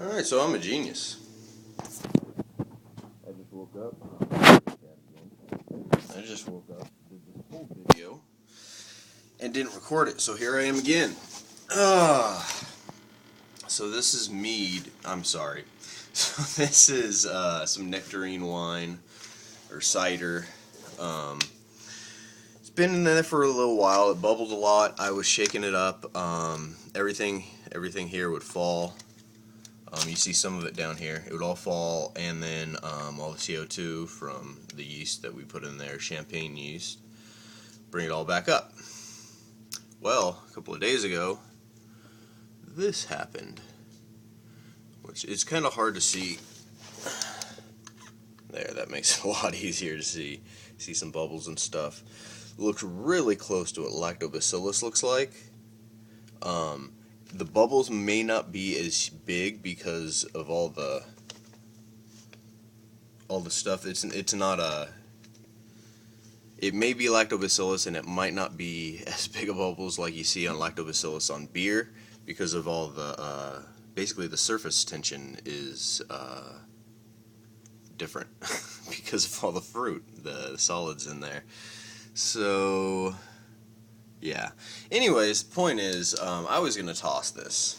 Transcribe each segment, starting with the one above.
Alright, so I'm a genius. I just woke up, did this whole video, and didn't record it, so here I am again. So this is mead, I'm sorry. So this is some Nectarine wine, or cider. It's been in there for a little while, it bubbled a lot, I was shaking it up, everything here would fall. You see some of it down here. It would all fall, and then all the CO2 from the yeast that we put in there, champagne yeast, bring it all back up. Well, a couple of days ago, this happened, which is kind of hard to see. There, that makes it a lot easier to see. See some bubbles and stuff. It looks really close to what lactobacillus looks like. The bubbles may not be as big because of all the stuff. It's not a. It may be lactobacillus, and it might not be as big of bubbles like you see on lactobacillus on beer because of all the basically the surface tension is different because of all the fruit, the solids in there. So. Yeah. Anyways, the point is, I was going to toss this.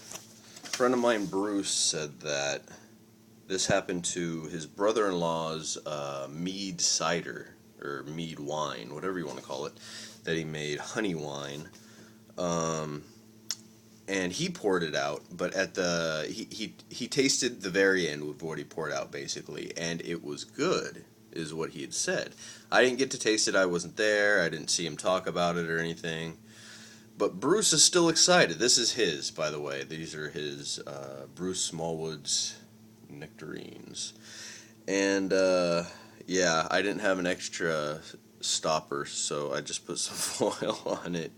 A friend of mine, Bruce, said that this happened to his brother-in-law's mead cider, or mead wine, whatever you want to call it, that he made, honey wine. And he poured it out, but at the he tasted the very end of what he poured out, basically, and it was good, is what he had said. I didn't get to taste it, I wasn't there, I didn't see him talk about it or anything. But Bruce is still excited. This is his, by the way. These are his Bruce Smallwood's Nectarines. And, yeah, I didn't have an extra stopper, so I just put some foil on it,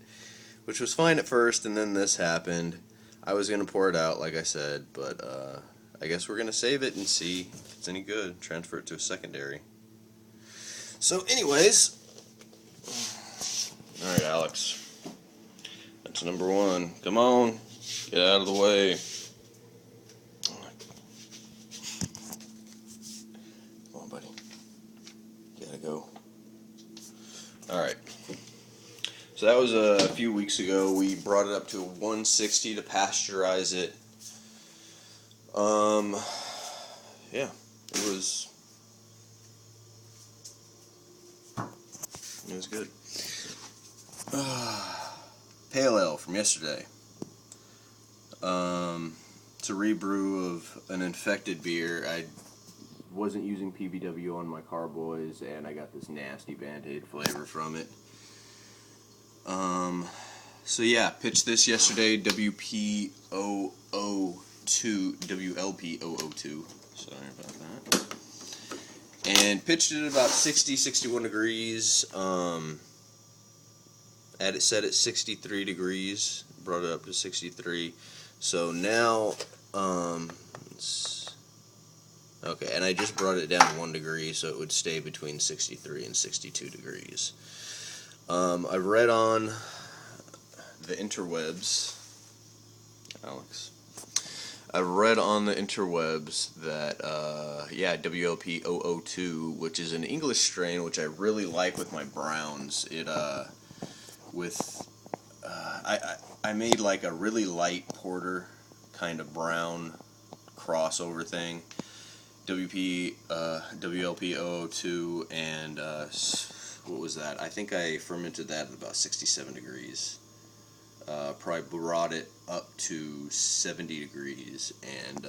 which was fine at first, and then this happened. I was going to pour it out, like I said, but I guess we're going to save it and see if it's any good. Transfer it to a secondary. So, anyways, alright, Alex. That's number one. Come on, get out of the way. Come on, buddy. Gotta go. Alright. So that was a few weeks ago. We brought it up to 160 to pasteurize it. Yeah, it was good. Pale ale from yesterday. It's a re-brew of an infected beer. I wasn't using PBW on my carboys, and I got this nasty Band-Aid flavor from it. So yeah, pitched this yesterday, WLP002, sorry about that. And pitched it at about 60, 61 degrees, set at 63 degrees, brought it up to 63, so now, okay, and I just brought it down 1 degree, so it would stay between 63 and 62 degrees. I read on the interwebs, Alex, I read on the interwebs that, yeah, WLP002, which is an English strain, which I really like with my browns, I made like a really light porter kind of brown crossover thing. WLP002 and what was that? I think I fermented that at about 67 degrees. Probably brought it up to 70 degrees, and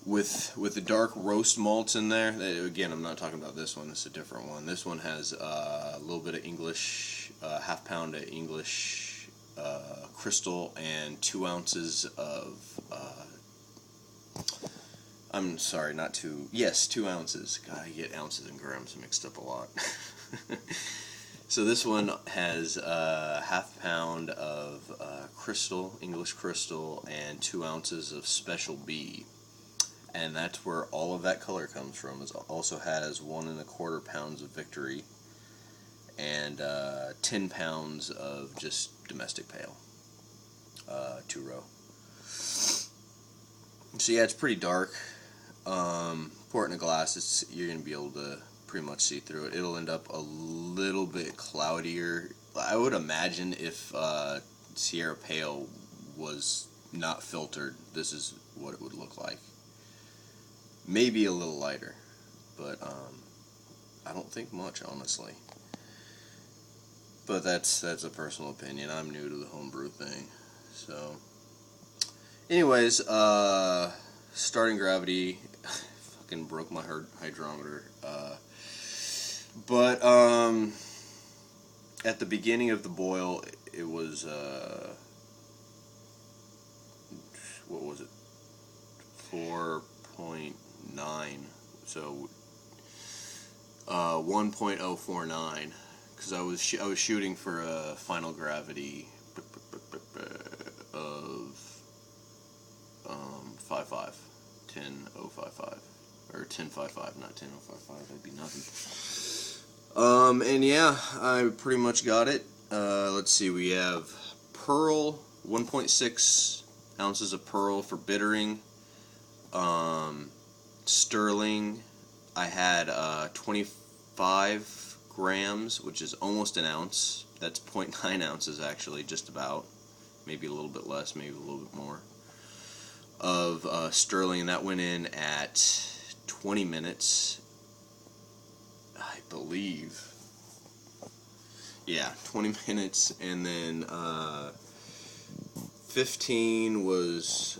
with the dark roast malts in there. Again, I'm not talking about this one. This is a different one. This one has a little bit of English, half pound of English crystal, and 2 ounces of. I'm sorry, not 2. Yes, 2 ounces. God, I get ounces and grams mixed up a lot. So this one has half pound of crystal, English crystal, and 2 ounces of Special B. And that's where all of that color comes from. It also has 1 1/4 pounds of Victory and 10 pounds of just domestic pale, 2-row. So yeah, it's pretty dark. Pour it in a glass. You're gonna be able to pretty much see through it. It'll end up a little bit cloudier. I would imagine if Sierra Pale was not filtered, this is what it would look like. Maybe a little lighter, but I don't think much, honestly. But that's a personal opinion. I'm new to the homebrew thing, so. Anyways, starting gravity, fucking broke my hydrometer. But at the beginning of the boil, it was what was it? 4.9. So 1.049, because I was shooting for a final gravity of 55, 10.055, or 10.55, not 10.055. That'd be nothing. And yeah, I pretty much got it. Let's see, we have pearl, 1.6 ounces of pearl for bittering. Sterling, I had 25 grams, which is almost an ounce. That's 0.9 ounces actually, just about. Maybe a little bit less, maybe a little bit more. Of sterling, and that went in at 20 minutes, I believe. Yeah, 20 minutes, and then 15 was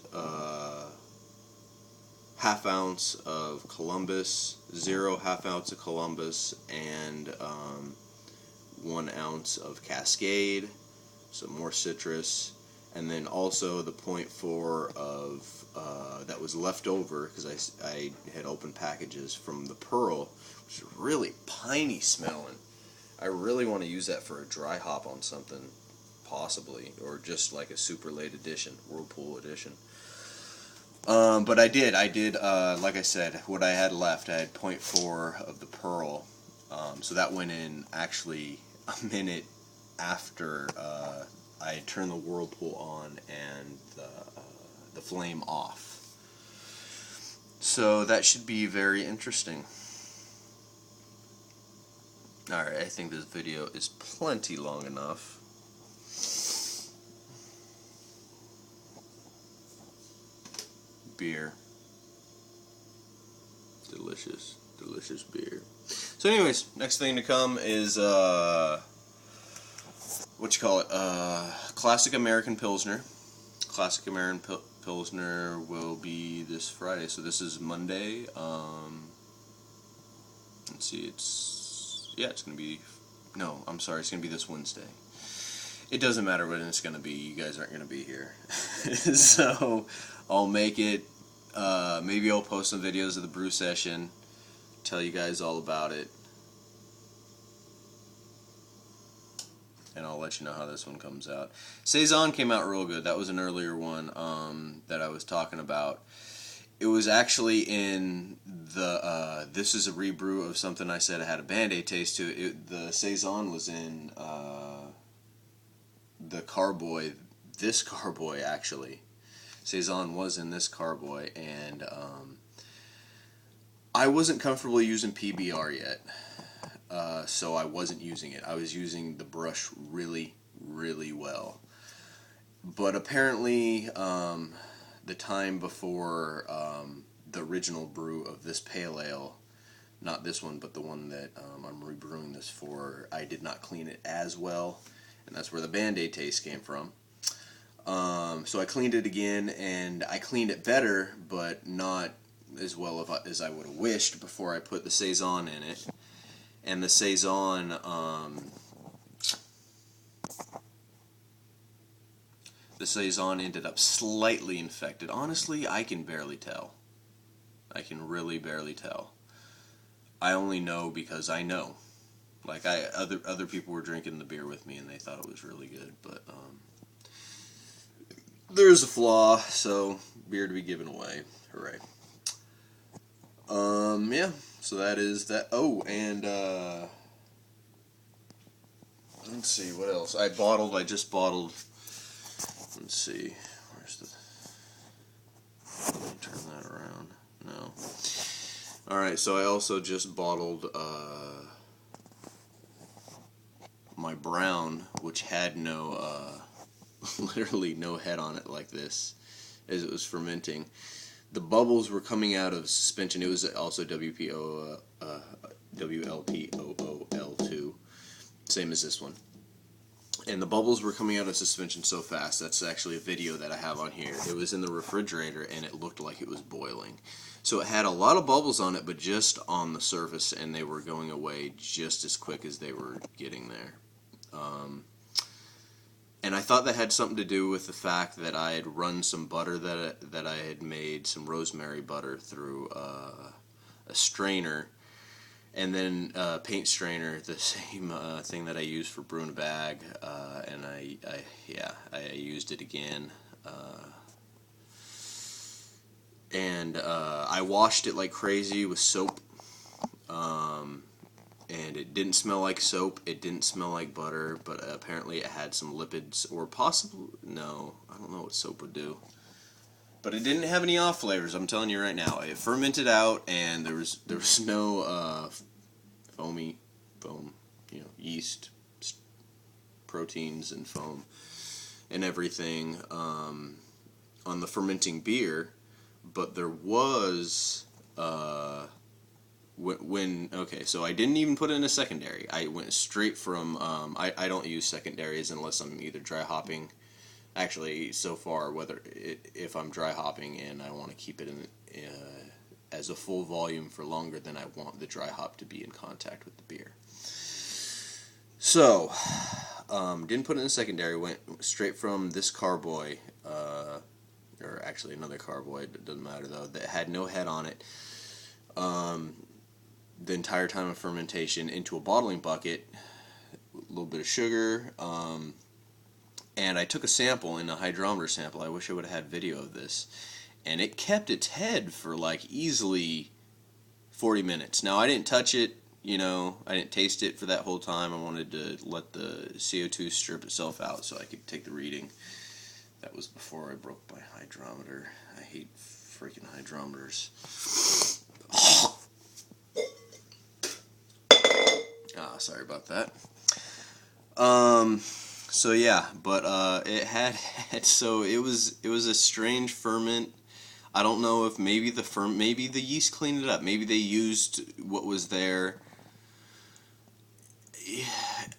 half ounce of Columbus, 0 half ounce of Columbus, and 1 ounce of Cascade, some more citrus, and then also the 0.4 of that was left over because I had opened packages from the Pearl, which is really piney smelling. I really want to use that for a dry hop on something, possibly, or just like a super late edition, Whirlpool edition. But I did, like I said, what I had left, I had 0.4 of the Pearl, so that went in actually a minute after I had turned the Whirlpool on and the flame off. So that should be very interesting. Alright, I think this video is plenty long enough. Beer. Delicious, delicious beer. So anyways, next thing to come is Classic American Pilsner. Classic American Pilsner will be this Friday, so this is Monday. Let's see, it's gonna be, no, I'm sorry, it's gonna be this Wednesday. It doesn't matter when it's gonna be, you guys aren't gonna be here. So I'll make it, maybe I'll post some videos of the brew session, tell you guys all about it, and I'll let you know how this one comes out. Saison came out real good. That was an earlier one that I was talking about. It was actually in the, this is a rebrew of something I said I had a Band-Aid taste to it. The Saison was in the Carboy, this Carboy actually. Saison was in this Carboy, and I wasn't comfortable using PBR yet. So I wasn't using it. I was using the brush really, really well. But apparently, the time before the original brew of this pale ale, not this one, but the one that I'm rebrewing this for, I did not clean it as well, and that's where the Band-Aid taste came from. So I cleaned it again, and I cleaned it better, but not as well as I would have wished before I put the Saison in it. And the Saison, ended up slightly infected. Honestly, I can barely tell. I can really barely tell. I only know because I know. Like, other people were drinking the beer with me and they thought it was really good, but there's a flaw, so beer to be given away. Hooray. Yeah, so that is that. Oh, and let's see, what else? I just bottled, let's see, where's the, let me turn Alright, so I also just bottled my brown, which had no, literally no head on it like this, as it was fermenting. The bubbles were coming out of suspension. It was also WLPOOL2, same as this one. And the bubbles were coming out of suspension so fast. That's actually a video that I have on here. It was in the refrigerator and it looked like it was boiling. So it had a lot of bubbles on it, but just on the surface, and they were going away just as quick as they were getting there. And I thought that had something to do with the fact that I had run some butter that I had made, some rosemary butter, through a strainer, and then paint strainer, the same thing that I use for brewing a bag, and I used it again, and I washed it like crazy with soap, and it didn't smell like soap, it didn't smell like butter, but apparently it had some lipids, or possibly, no, I don't know what soap would do. But it didn't have any off flavors, I'm telling you right now. It fermented out, and there was no foam, yeast, proteins, and foam, and everything on the fermenting beer. But there was okay, so I didn't even put it in a secondary. I went straight from I don't use secondaries unless I'm either dry hopping. Actually, so far, if I'm dry hopping and I want to keep it in as a full volume for longer than I want the dry hop to be in contact with the beer. So, didn't put it in a secondary. Went straight from this carboy, or actually another carboy. It doesn't matter though. That had no head on it. The entire time of fermentation into a bottling bucket, a little bit of sugar, and I took a sample, in a hydrometer sample. I wish I would have had video of this, and it kept its head for like easily 40 minutes. Now I didn't touch it, I didn't taste it for that whole time. I wanted to let the CO2 strip itself out so I could take the reading. That was before I broke my hydrometer. I hate freaking hydrometers. Sorry about that. So yeah, but it had so it was a strange ferment. I don't know if maybe the yeast cleaned it up. Maybe they used what was there.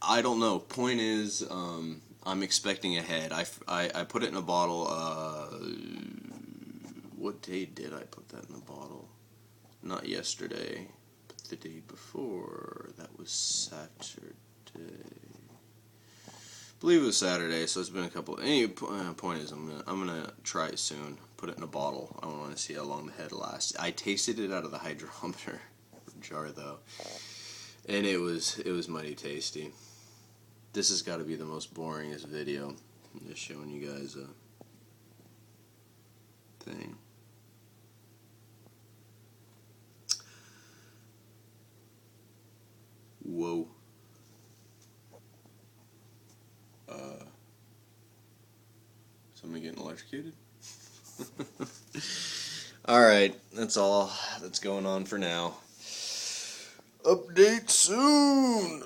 I don't know. Point is, I'm expecting a head. I put it in a bottle. What day did I put that in a bottle? Not yesterday, but the day before. That was Saturday. I believe it was Saturday, so it's been a couple. Any point is, I'm gonna try it soon. Put it in a bottle. I want to see how long the head lasts. I tasted it out of the hydrometer jar though, and it was mighty tasty. This has got to be the most boringest video. I'm just showing you guys a thing. Whoa. Somebody getting electrocuted? Alright, that's all that's going on for now. Update soon!